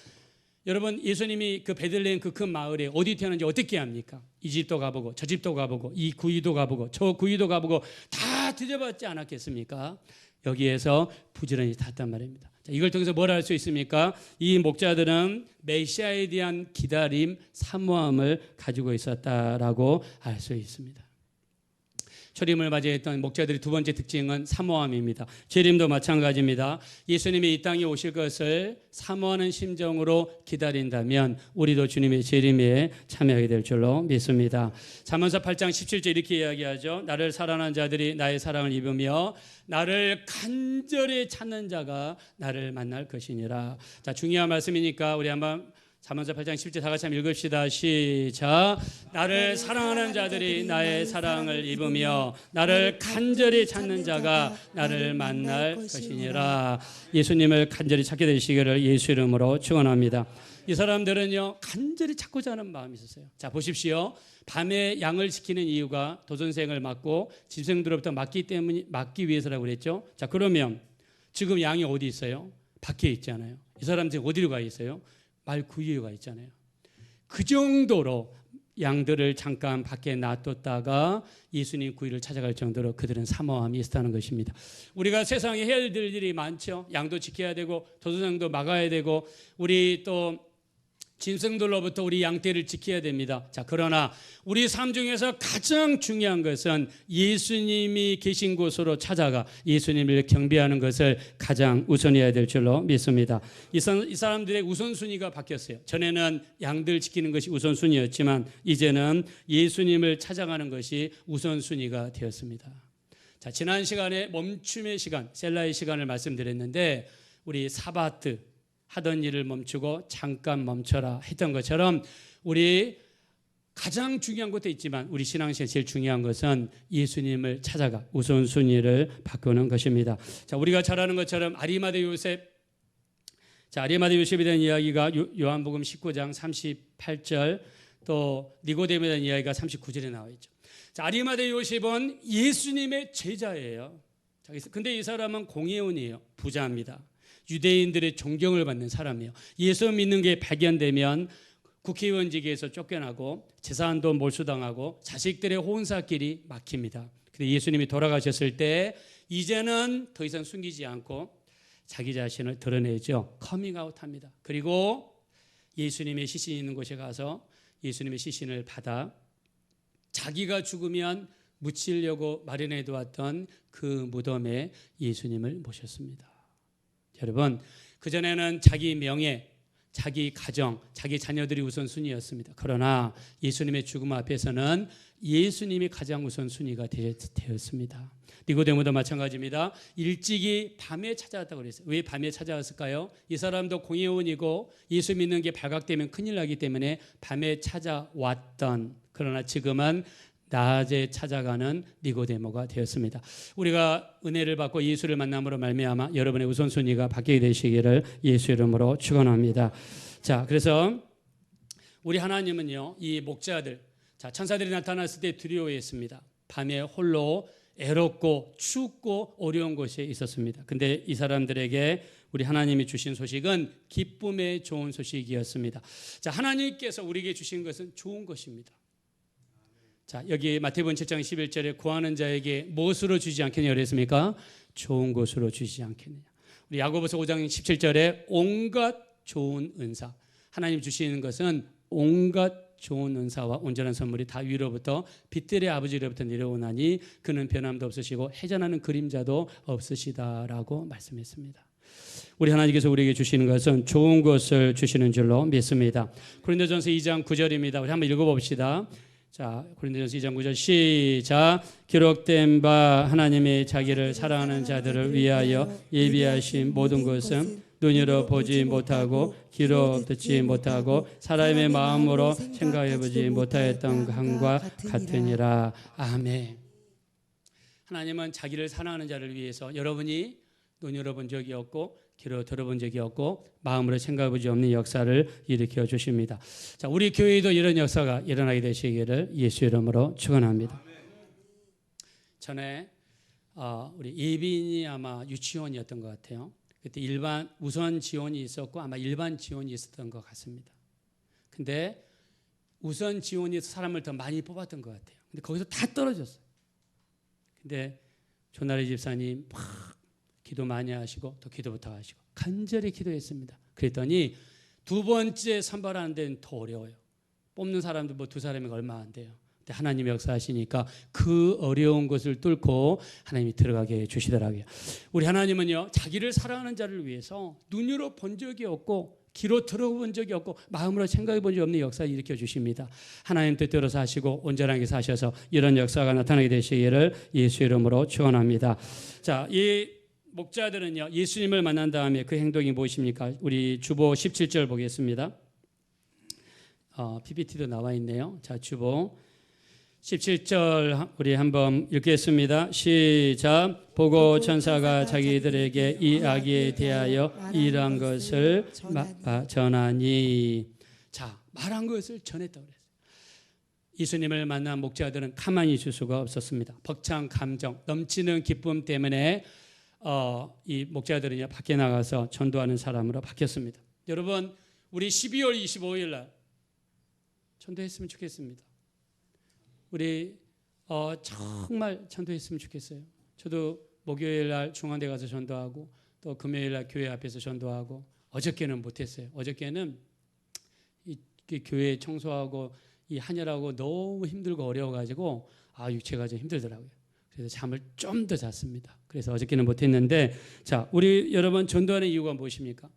여러분, 예수님이 그 베들레헴 그 큰 마을에 어디 태어났는지 어떻게 합니까? 이 집도 가보고 저 집도 가보고 이 구이도 가보고 저 구이도 가보고 다 뒤져봤지 않았겠습니까? 여기에서 부지런히 탔단 말입니다. 자, 이걸 통해서 뭘 알 수 있습니까? 이 목자들은 메시아에 대한 기다림, 사모함을 가지고 있었다라고 알 수 있습니다. 초림을 맞이했던 목자들의 두 번째 특징은 사모함입니다. 재림도 마찬가지입니다. 예수님이 이 땅에 오실 것을 사모하는 심정으로 기다린다면 우리도 주님의 재림에 참여하게 될 줄로 믿습니다. 잠언서 8장 17절 이렇게 이야기하죠. 나를 사랑하는 자들이 나의 사랑을 입으며 나를 간절히 찾는 자가 나를 만날 것이니라. 자, 중요한 말씀이니까 우리 한번 잠언서 8장 10절 다 같이 한번 읽읍시다. 시작. 나를 사랑하는 자들이 나의 사랑을 입으며 나를 간절히 찾는 자가 나를 만날 것이니라. 예수님을 간절히 찾게 되시기를 예수 이름으로 축원합니다. 이 사람들은요, 간절히 찾고자 하는 마음이 있었어요. 자, 보십시오. 밤에 양을 지키는 이유가 도전생을 막고 짐승들로부터 막기 위해서라고 그랬죠. 자, 그러면 지금 양이 어디 있어요? 밖에 있잖아요. 이 사람들이 어디로 가 있어요? 말 구유가 있잖아요. 그 정도로 양들을 잠깐 밖에 놔뒀다가 예수님 구유를 찾아갈 정도로 그들은 사모함이 있었다는 것입니다. 우리가 세상에 해야 될 일이 많죠. 양도 지켜야 되고 도둑장도 막아야 되고 우리 또 짐승들로부터 우리 양떼를 지켜야 됩니다. 자, 그러나 우리 삶 중에서 가장 중요한 것은 예수님이 계신 곳으로 찾아가 예수님을 경배하는 것을 가장 우선해야 될 줄로 믿습니다. 이 사람들의 우선순위가 바뀌었어요. 전에는 양들 지키는 것이 우선순위였지만 이제는 예수님을 찾아가는 것이 우선순위가 되었습니다. 자, 지난 시간에 멈춤의 시간, 셀라의 시간을 말씀드렸는데 우리 사바트 하던 일을 멈추고 잠깐 멈춰라 했던 것처럼 우리 가장 중요한 것도 있지만 우리 신앙생활 제일 중요한 것은 예수님을 찾아가 우선순위를 바꾸는 것입니다. 자, 우리가 잘 아는 것처럼 아리마대 요셉, 자, 아리마대 요셉에 대한 이야기가 요한복음 19장 38절 또 니고데모에 대한 이야기가 39절에 나와 있죠. 자, 아리마대 요셉은 예수님의 제자예요. 자, 근데 이 사람은 공회원이에요. 부자입니다. 유대인들의 존경을 받는 사람이에요. 예수 믿는 게 발견되면 국회의원직에서 쫓겨나고 재산도 몰수당하고 자식들의 혼사길이 막힙니다. 근데 예수님이 돌아가셨을 때 이제는 더 이상 숨기지 않고 자기 자신을 드러내죠. 커밍아웃합니다. 그리고 예수님의 시신이 있는 곳에 가서 예수님의 시신을 받아 자기가 죽으면 묻히려고 마련해 두었던 그 무덤에 예수님을 모셨습니다. 여러분, 그전에는 자기 명예, 자기 가정, 자기 자녀들이 우선순위였습니다. 그러나 예수님의 죽음 앞에서는 예수님이 가장 우선순위가 되었습니다. 니고데모도 마찬가지입니다. 일찍이 밤에 찾아왔다고 그랬어요. 왜 밤에 찾아왔을까요? 이 사람도 공회원이고 예수 믿는 게 발각되면 큰일 나기 때문에 밤에 찾아왔던, 그러나 지금은 낮에 찾아가는 니고데모가 되었습니다. 우리가 은혜를 받고 예수를 만남으로 말미암아 여러분의 우선순위가 바뀌게 되시기를 예수 이름으로 축원합니다. 자, 그래서 우리 하나님은요, 이 목자들, 자, 천사들이 나타났을 때 두려워했습니다. 밤에 홀로 애롭고 춥고 어려운 곳에 있었습니다. 근데 이 사람들에게 우리 하나님이 주신 소식은 기쁨의 좋은 소식이었습니다. 자, 하나님께서 우리에게 주신 것은 좋은 것입니다. 자, 여기 마태복음 7장 11절에 구하는 자에게 무엇으로 주지 않겠느냐 그랬습니까? 좋은 것으로 주지 않겠느냐. 우리 야고보서 5장 17절에 온갖 좋은 은사, 하나님 주시는 것은 온갖 좋은 은사와 온전한 선물이 다 위로부터 빛들의 아버지로부터 내려오나니 그는 변함도 없으시고 해전하는 그림자도 없으시다라고 말씀했습니다. 우리 하나님께서 우리에게 주시는 것은 좋은 것을 주시는 줄로 믿습니다. 고린도전서 2장 9절입니다. 우리 한번 읽어봅시다. 자, 고린도전서 2장 9절 시작. 기록된 바 하나님이 자기를 사랑하는 자들을 위하여 예비하신 모든 것은 눈으로 보지 못하고 귀로 듣지 못하고 사람의 마음으로 생각해보지 못하였던 것과 같으니라. 아멘. 하나님은 자기를 사랑하는 자를 위해서 여러분이 눈으로 본 적이 없고 귀로 들어본 적이 없고 마음으로 생각해보지 없는 역사를 일으켜 주십니다. 자, 우리 교회에도 이런 역사가 일어나게 되시기를 예수 이름으로 축원합니다. 전에 우리 예빈이 아마 유치원이었던 것 같아요. 그때 일반 우선 지원이 있었고 아마 일반 지원이 있었던 것 같습니다. 근데 우선 지원이 사람을 더 많이 뽑았던 것 같아요. 근데 거기서 다 떨어졌어요. 근데 조나리 집사님 막 기도 많이 하시고 또 기도부터 하시고 간절히 기도했습니다. 그랬더니 두 번째 선발하는 데는 더 어려워요. 뽑는 사람도 뭐 두 사람이 얼마 안 돼요. 근데 하나님이 역사하시니까 그 어려운 것을 뚫고 하나님이 들어가게 해주시더라고요. 우리 하나님은요, 자기를 사랑하는 자를 위해서 눈으로 본 적이 없고 귀로 들어본 적이 없고 마음으로 생각해 본 적이 없는 역사를 일으켜 주십니다. 하나님 뜻대로 사시고 온전하게 사셔서 이런 역사가 나타나게 되시기를 예수 이름으로 축원합니다. 자, 이 목자들은요, 예수님을 만난 다음에 그 행동이 무엇입니까? 우리 주보 17절 보겠습니다. PPT도 나와 있네요. 자, 주보 17절 우리 한번 읽겠습니다. 시작. 보고 천사가 자기들에게 이 아기에 대하여 이러한 것을 전하니. 자, 말한 것을 전했다고 그랬어요. 예수님을 만난 목자들은 가만히 있을 수가 없었습니다. 벅찬 감정, 넘치는 기쁨 때문에 이 목자들은 밖에 나가서 전도하는 사람으로 바뀌었습니다. 여러분, 우리 12월 25일 날 전도했으면 좋겠습니다. 우리 정말 전도했으면 좋겠어요. 저도 목요일 날 중앙대 가서 전도하고 또 금요일 날 교회 앞에서 전도하고 어저께는 못했어요. 어저께는 이 교회 청소하고 이 한여하고 너무 힘들고 어려워가지고 육체가 좀 힘들더라고요. 그래서 잠을 좀 더 잤습니다. 그래서 어저께는 못했는데, 자, 우리 여러분 전도하는 이유가 무엇입니까?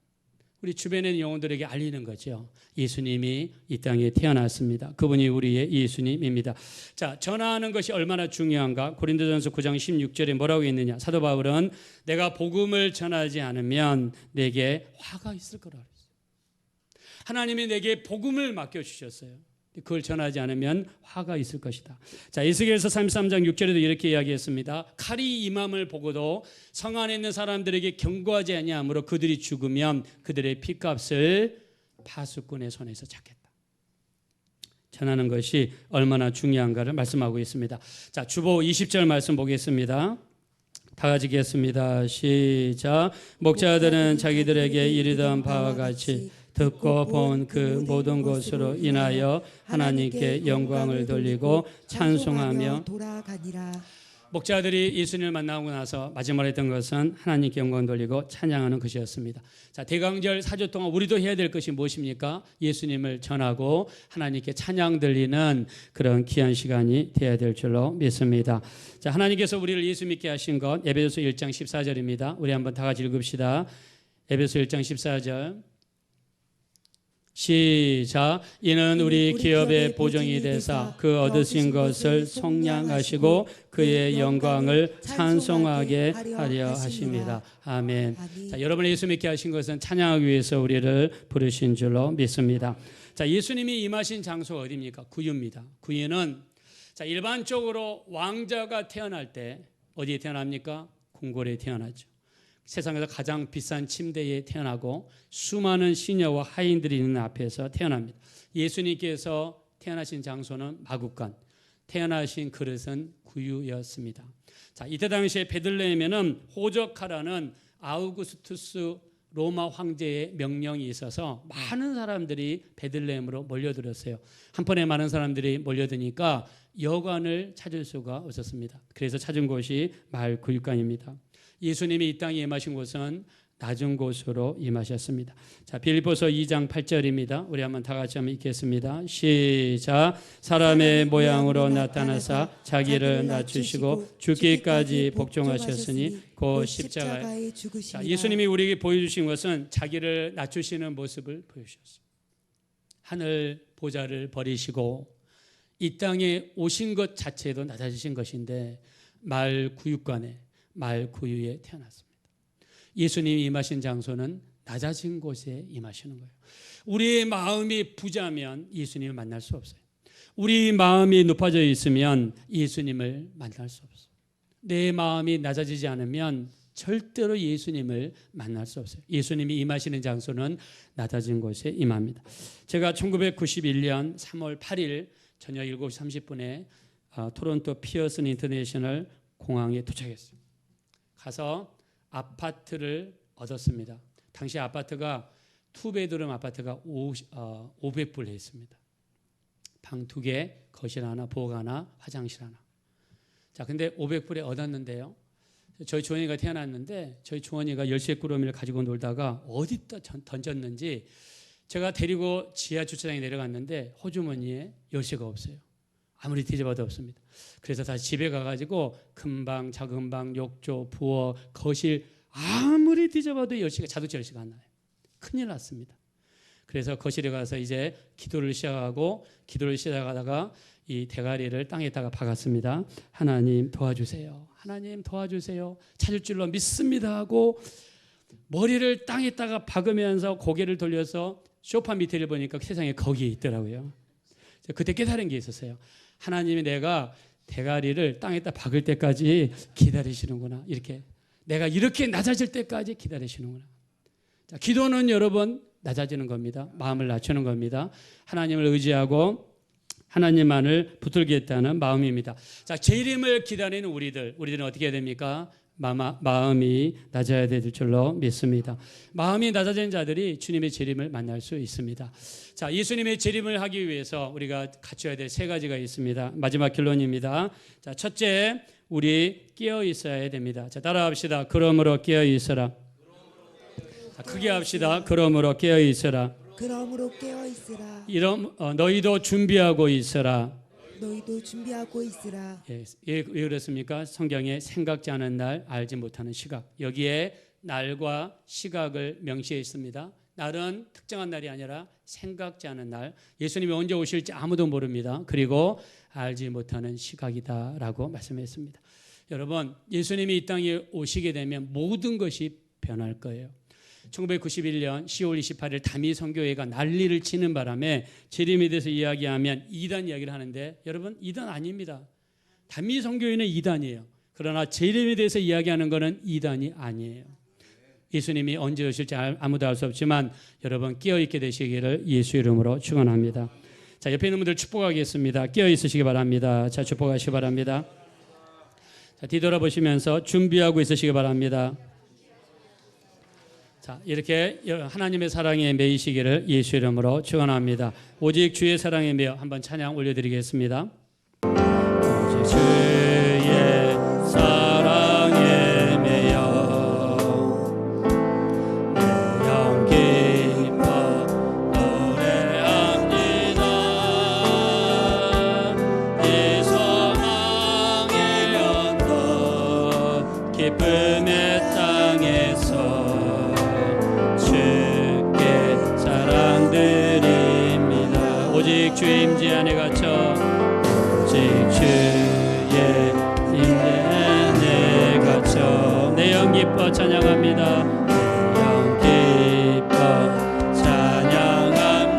우리 주변에 있는 영혼들에게 알리는 거죠. 예수님이 이 땅에 태어났습니다. 그분이 우리의 예수님입니다. 자, 전하는 것이 얼마나 중요한가? 고린도전서 9장 16절에 뭐라고 했느냐? 사도 바울은 내가 복음을 전하지 않으면 내게 화가 있을 거라고 했어요. 하나님이 내게 복음을 맡겨주셨어요. 그걸 전하지 않으면 화가 있을 것이다. 자, 에스겔서 33장 6절에도 이렇게 이야기했습니다. 칼이 임함을 보고도 성 안에 있는 사람들에게 경고하지 아니하므로 그들이 죽으면 그들의 피값을 파수꾼의 손에서 찾겠다. 전하는 것이 얼마나 중요한가를 말씀하고 있습니다. 자, 주보 20절 말씀 보겠습니다. 다 같이 읽겠습니다. 시작. 목자들은 자기들에게 이르던 바와 같이 듣고 본 그 모든 것으로 인하여 하나님께 영광을 돌리고 찬송하며 돌아가니라. 목자들이 예수님을 만나고 나서 마지막으로 했던 것은 하나님께 영광 돌리고 찬양하는 것이었습니다. 자, 대강절 4주 동안 우리도 해야 될 것이 무엇입니까? 예수님을 전하고 하나님께 찬양 들리는 그런 귀한 시간이 되어야 될 줄로 믿습니다. 자, 하나님께서 우리를 예수 믿게 하신 것 에베소서 1장 14절입니다. 우리 한번 다 같이 읽읍시다. 에베소 1장 14절 시작. 이는 우리 기업의 보정이 되사 그 얻으신 것을 속량하시고 그의 영광을 찬송하게 하려 하십니다. 아멘. 자, 여러분을 예수 믿게 하신 것은 찬양하기 위해서 우리를 부르신 줄로 믿습니다. 자, 예수님이 임하신 장소가 어디입니까? 구유입니다. 구유는 자, 일반적으로 왕자가 태어날 때 어디에 태어납니까? 궁궐에 태어나죠. 세상에서 가장 비싼 침대에 태어나고 수많은 시녀와 하인들이 있는 앞에서 태어납니다. 예수님께서 태어나신 장소는 마국간, 태어나신 그릇은 구유였습니다. 자, 이때 당시에 베들레헴에는 호적하라는 아우구스투스 로마 황제의 명령이 있어서 많은 사람들이 베들레헴으로 몰려들었어요. 한번에 많은 사람들이 몰려드니까 여관을 찾을 수가 없었습니다. 그래서 찾은 곳이 마을 구유관입니다. 예수님이 이 땅에 임하신 곳은 낮은 곳으로 임하셨습니다. 자, 빌립보서 2장 8절입니다. 우리 한번 다 같이 한번 읽겠습니다. 시작. 사람의 모양으로 나타나사 자기를 낮추시고 죽기까지 복종하셨으니 곧 십자가에 죽으시니라. 자, 예수님이 우리에게 보여주신 것은 자기를 낮추시는 모습을 보여주셨어요. 하늘 보좌를 버리시고 이 땅에 오신 것 자체도 낮아지신 것인데 마을 구유관에 마을 구유에 태어났습니다. 예수님이 임하신 장소는 낮아진 곳에 임하시는 거예요. 우리의 마음이 부자면 예수님을 만날 수 없어요. 우리 마음이 높아져 있으면 예수님을 만날 수 없어요. 내 마음이 낮아지지 않으면 절대로 예수님을 만날 수 없어요. 예수님이 임하시는 장소는 낮아진 곳에 임합니다. 제가 1991년 3월 8일 저녁 7시 30분에 토론토 피어슨 인터내셔널 공항에 도착했어요. 가서 아파트를 얻었습니다. 당시 아파트가 투베드룸 아파트가 500불 했습니다. 방 2개, 거실 하나, 부엌 하나, 화장실 하나. 자, 근데 500불에 얻었는데요. 저희 주원이가 태어났는데 저희 주원이가 열쇠꾸러미를 가지고 놀다가 어디다 던졌는지 제가 데리고 지하 주차장에 내려갔는데 호주머니에 열쇠가 없어요. 아무리 뒤져봐도 없습니다. 그래서 다시 집에 가가지고 큰 방, 작은 방, 욕조, 부엌, 거실 아무리 뒤져봐도 열쇠가 자동차 열쇠가 안 나요. 큰일 났습니다. 그래서 거실에 가서 이제 기도를 시작하다가 이 대가리를 땅에다가 박았습니다. 하나님 도와주세요. 하나님 도와주세요. 찾을 줄로 믿습니다 하고 머리를 땅에다가 박으면서 고개를 돌려서 소파 밑에를 보니까 세상에 거기에 있더라고요. 그때 깨달은 게 있었어요. 하나님이 내가 대가리를 땅에다 박을 때까지 기다리시는구나. 이렇게 내가 이렇게 낮아질 때까지 기다리시는구나. 자, 기도는 여러분 낮아지는 겁니다. 마음을 낮추는 겁니다. 하나님을 의지하고 하나님만을 붙들겠다는 마음입니다. 자, 재림을 기다리는 우리들은 어떻게 해야 됩니까? 마음이 낮아야 될 줄로 믿습니다. 마음이 낮아진 자들이 주님의 재림을 만날 수 있습니다. 자, 예수님의 재림을 하기 위해서 우리가 갖춰야 될 3가지가 있습니다. 마지막 결론입니다. 자, 첫째, 우리 깨어 있어야 됩니다. 자, 따라합시다. 그러므로 깨어 있어라. 자, 크게 합시다. 그러므로 깨어 있어라. 그러므로 깨어 있으라. 너희도 준비하고 있어라. 너희도 준비하고 있으라. 왜 그렇습니까? 성경에 생각지 않은 날, 알지 못하는 시각. 여기에 날과 시각을 명시해 있습니다. 날은 특정한 날이 아니라 생각지 않은 날. 예수님이 언제 오실지 아무도 모릅니다. 그리고 알지 못하는 시각이다라고 말씀했습니다. 여러분, 예수님이 이 땅에 오시게 되면 모든 것이 변할 거예요. 1991년 10월 28일 담이 선교회가 난리를 치는 바람에 재림에 대해서 이야기하면 이단 이야기를 하는데 여러분, 이단 아닙니다. 담이 선교회는 이단이에요. 그러나 재림에 대해서 이야기하는 것은 이단이 아니에요. 예수님이 언제 오실지 아무도 알 수 없지만 여러분 깨어있게 되시기를 예수 이름으로 축원합니다. 자, 옆에 있는 분들 축복하겠습니다. 깨어있으시기 바랍니다. 자, 축복하시기 바랍니다. 자, 뒤돌아보시면서 준비하고 있으시기 바랍니다. 자, 이렇게 하나님의 사랑에 매이시기를 예수 이름으로 축원합니다. 오직 주의 사랑에 매여 한번 찬양 올려드리겠습니다. 오직 주의 사랑에 매여 내 영 기뻐 노래합니다. 이 소망의 언덕 기쁨의 땅에서 오직 주의 임재 안에 갇혀 오직 주의 임재 안에 갇혀 내 영 기뻐 찬양합니다. 내 영 기뻐 찬양합니다.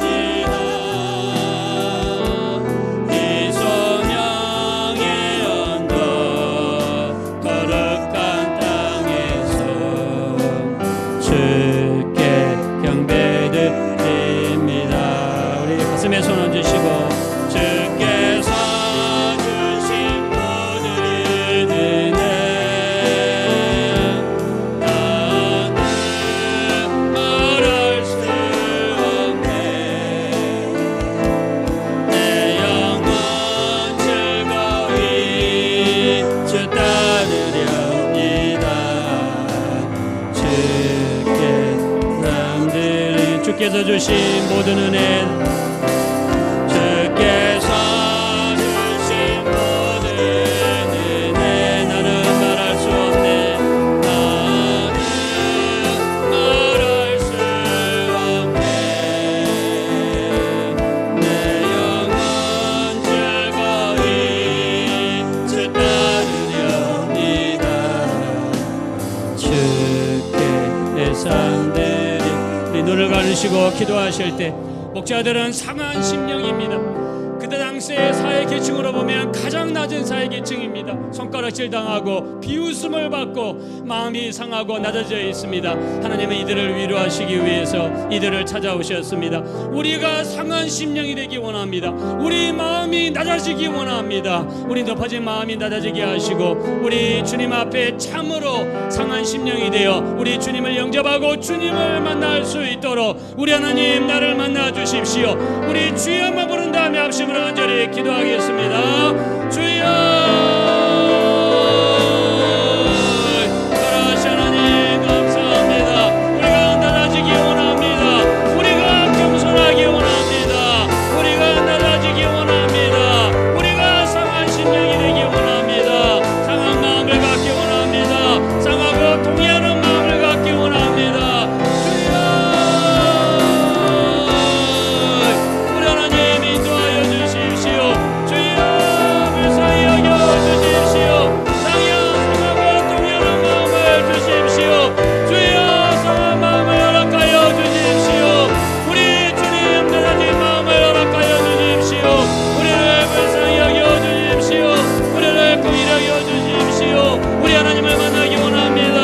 이 소명의 언덕 거룩한 땅에서 주께 경배드립니다. 가슴에 손 얹으시고 주께서 주께서 주신 모든 은혜, 주께서 주신 모든 은혜, 나는 말할 수 없네. 나는 말할 수 없네. 내 영혼 즐거이 주 따르려니이다. 주께 내 삶들이. 우리 눈을 가르시고 기도하실 때 목자들은 상한 심령입니다. 그때 당시의 사회 계층으로 보면 가장 낮은 사회 계층입니다. 손가락질 당하고 비웃음을 받고 마음이 상하고 낮아져 있습니다. 하나님은 이들을 위로하시기 위해서 이들을 찾아오셨습니다. 우리가 상한 심령이 되기 원합니다. 우리 마음이 낮아지기 원합니다. 우리 높아진 마음이 낮아지게 하시고 우리 주님 앞에 참으로 상한 심령이 되어 우리 주님을 영접하고 주님을 만날 수 있도록 우리 하나님 나를 만나 주십시오. 우리 주여만 부른 다음에 합심으로 간절히 기도하겠습니다. 주여, 살아계신 하나님 감사합니다. 우리가 낮아지기 원합니다. 우리가 겸손하기 원합니다. 우리가 낮아지기 원합니다. 우리가 상한 심령이 되기 원합니다. 상한 마음을 갖기 원합니다. 상하고 동의하는 마음을 갖기 원합니다. 주여, 우리 하나님 인도하여 주십시오. 주여, 불쌍히 여겨 주십시오. 상하고 동의하는 마음을 주십시오. 주여, 상한 마음을 허락하여 주십시오. 우리 주님 낮아진 마음을 허락하여 주십시오. 우리를 불쌍히 여겨 주십시오. 우리를 긍휼히 여겨 주십시오. 우리 하나님을 만나기 원합니다.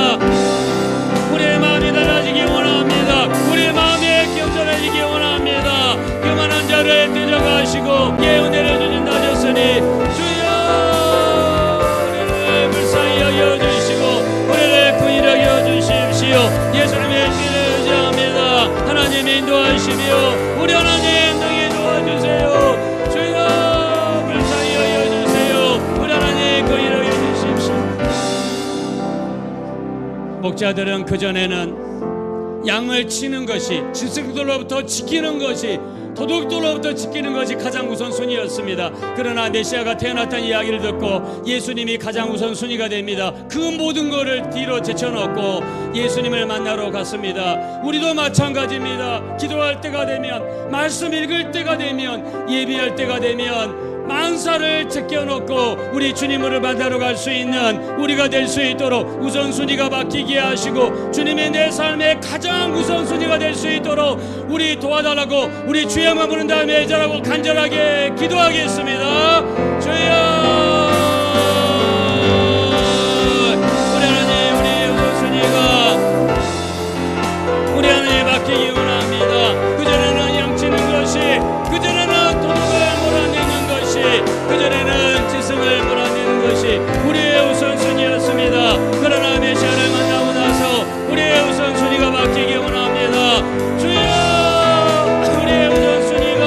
우리의 마음이 달라지기 원합니다. 우리의 마음이 겸손해지기 원합니다. 교만한 자를 대적하시고 예우 내려주신 나셨으니 주여, 우리를 불쌍히 여겨주시고 우리를 긍휼히 여겨주십시오. 예수님의 길을 의지합니다. 하나님 인도하시며 우리 하나님 능히 도와주세요. 주여, 불쌍히 여겨주세요. 우리 하나님 긍휼히 여겨주십시오. 목자들은 그전에는 양을 치는 것이, 짐승들로부터 지키는 것이, 도둑들로부터 지키는 것이 가장 우선순위였습니다. 그러나 메시아가 태어났다는 이야기를 듣고 예수님이 가장 우선순위가 됩니다. 그 모든 것을 뒤로 제쳐놓고 예수님을 만나러 갔습니다. 우리도 마찬가지입니다. 기도할 때가 되면, 말씀 읽을 때가 되면, 예비할 때가 되면 만사를 제껴놓고 우리 주님을 만나러 갈 수 있는 우리가 될 수 있도록 우선순위가 바뀌게 하시고 주님의 내 삶의 가장 우선순위가 될 수 있도록 우리 도와달라고 우리 주여만 부른 다음에 애절하고 간절하게 기도하겠습니다. 주여, 우리 하나님, 우리 우선순위가 우리 하나님 바뀌기 원합니다. 그전에는 양치는 것이, 그전에는 도둑을 몰아내는 것이, 그전에는 지승을 몰아내는 것이 우리의 우선순위였습니다. 그러나 메시아를 만나고 나서 우리의 우선순위가 바뀌기 원합니다. 주여, 우리의 우선순위가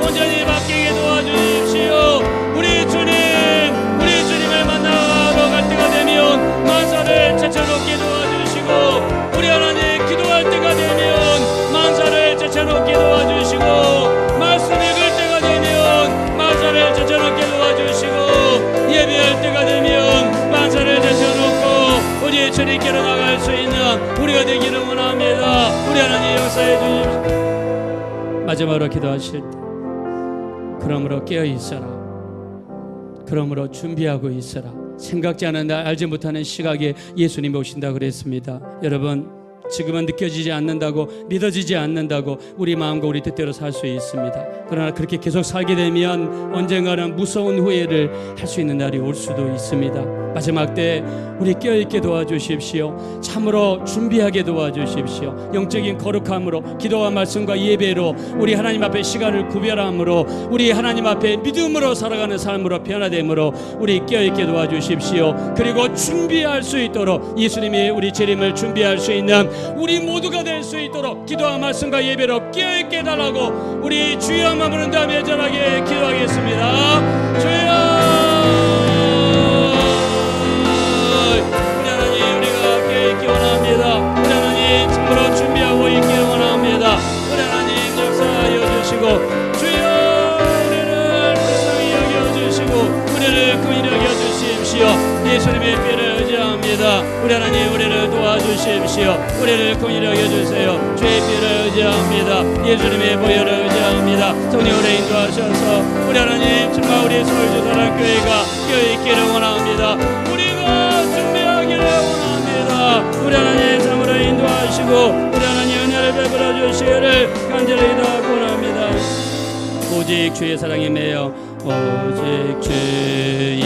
온전히 바뀌게 도와주십시오. 우리 주님을 만나러 갈 때가 되면 만사를 제쳐놓게 도와주시고, 우리 하나님 기도할 때가 되면 만사를 제쳐놓게 도와주시고, 말씀 읽을 때가 되면 만사를 제쳐놓게 도와주시고, 예배할 때가 되면 만사를 제쳐놓고 우리 주님께로 나갈 수 있는 우리가 되기를 원합니다. 우리 하나님 역사해 주십시오. 마지막으로 기도하실 때, 그러므로 깨어 있어라. 그러므로 준비하고 있어라. 생각지 않은다, 알지 못하는 시각에 예수님이 오신다 그랬습니다. 여러분, 지금은 느껴지지 않는다고, 믿어지지 않는다고 우리 마음과 우리 뜻대로 살 수 있습니다. 그러나 그렇게 계속 살게 되면 언젠가는 무서운 후회를 할 수 있는 날이 올 수도 있습니다. 마지막 때 우리 깨어있게 도와주십시오. 참으로 준비하게 도와주십시오. 영적인 거룩함으로, 기도와 말씀과 예배로 우리 하나님 앞에 시간을 구별함으로, 우리 하나님 앞에 믿음으로 살아가는 삶으로 변화됨으로 우리 깨어있게 도와주십시오. 그리고 준비할 수 있도록, 예수님이 우리 재림을 준비할 수 있는 우리 모두가 될 수 있도록 기도와 말씀과 예배로 깨어있게 해달라고 우리 주여만 부른 다음에 애절하게 기도하겠습니다. 주여, 우리 하나님, 우리가 깨어있기 원합니다. 우리 하나님, 참으로 준비하고 있기 원합니다. 우리 하나님, 예수님의 피를 의지합니다. 우리 하나님 우리를 도와주십시오. 우리를 긍휼히 여겨주세요. 주의 피를 의지합니다. 예수님의 보혈을 의지합니다. 성령으로 인도하셔서 우리 하나님 정말 우리 서울주사랑교회가 깨어있기를 원합니다. 우리가 준비하기를 원합니다. 우리 하나님 참으로 인도하시고 우리 하나님 은혜를 베풀어 주시기를 간절히 다 원합니다. 오직 주의 사랑이 매여 오직 주의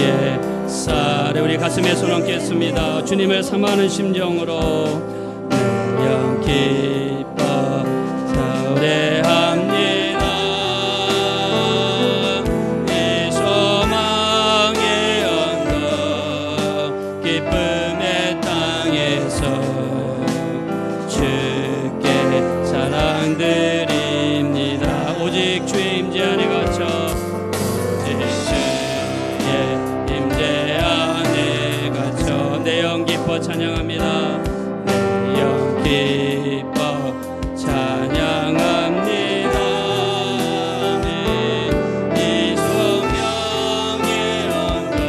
사랑. 우리 가슴에 손 얹겠습니다. 주님을 사모하는 심정으로 영 기뻐 노래합니다. 이 소망의 언덕 기쁨의 땅에서 주께 사랑드립니다. 오직 주의 임재 안에 갇혀 내 영 기뻐 찬양합니다. 내 영 기뻐 찬양합니다. 이 소명의 언덕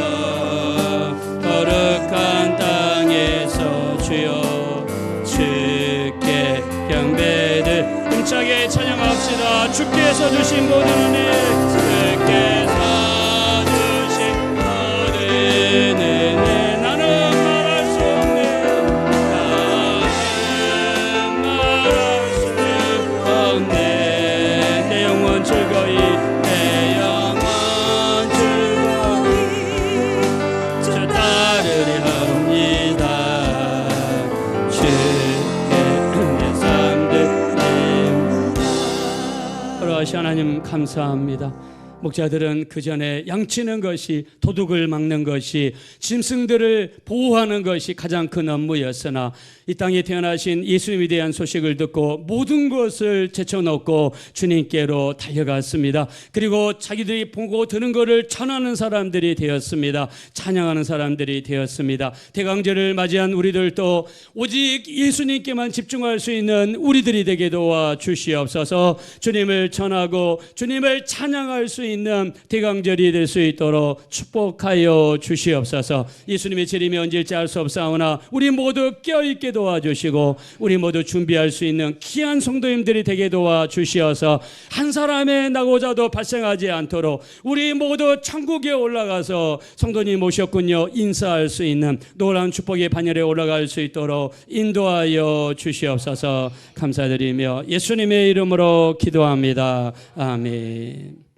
거룩한 땅에서 주여 주께 경배를 힘차게 찬양합시다. 주께서 주신 모든 은혜 주께서 주신 모든 은혜 하나님 감사합니다. 목자들은 그 전에 양치는 것이 도둑을 막는 것이 짐승들을 보호하는 것이 가장 큰 업무였으나 이 땅에 태어나신 예수님에 대한 소식을 듣고 모든 것을 제쳐놓고 주님께로 달려갔습니다. 그리고 자기들이 보고 들은 것을 전하는 사람들이 되었습니다. 찬양하는 사람들이 되었습니다. 대강절을 맞이한 우리들도 오직 예수님께만 집중할 수 있는 우리들이 되게 도와 주시옵소서. 주님을 전하고 주님을 찬양할 수 있는 대강절이 될 수 있도록 축복하여 주시옵소서. 예수님의 재림이 언제일지 알 수 없사오나 우리 모두 껴있게 도와주시고 우리 모두 준비할 수 있는 귀한 성도님들이 되게 도와주시어서 한 사람의 낙오자도 발생하지 않도록 우리 모두 천국에 올라가서 성도님 오셨군요 인사할 수 있는 놀라운 축복의 반열에 올라갈 수 있도록 인도하여 주시옵소서. 감사드리며 예수님의 이름으로 기도합니다. 아멘.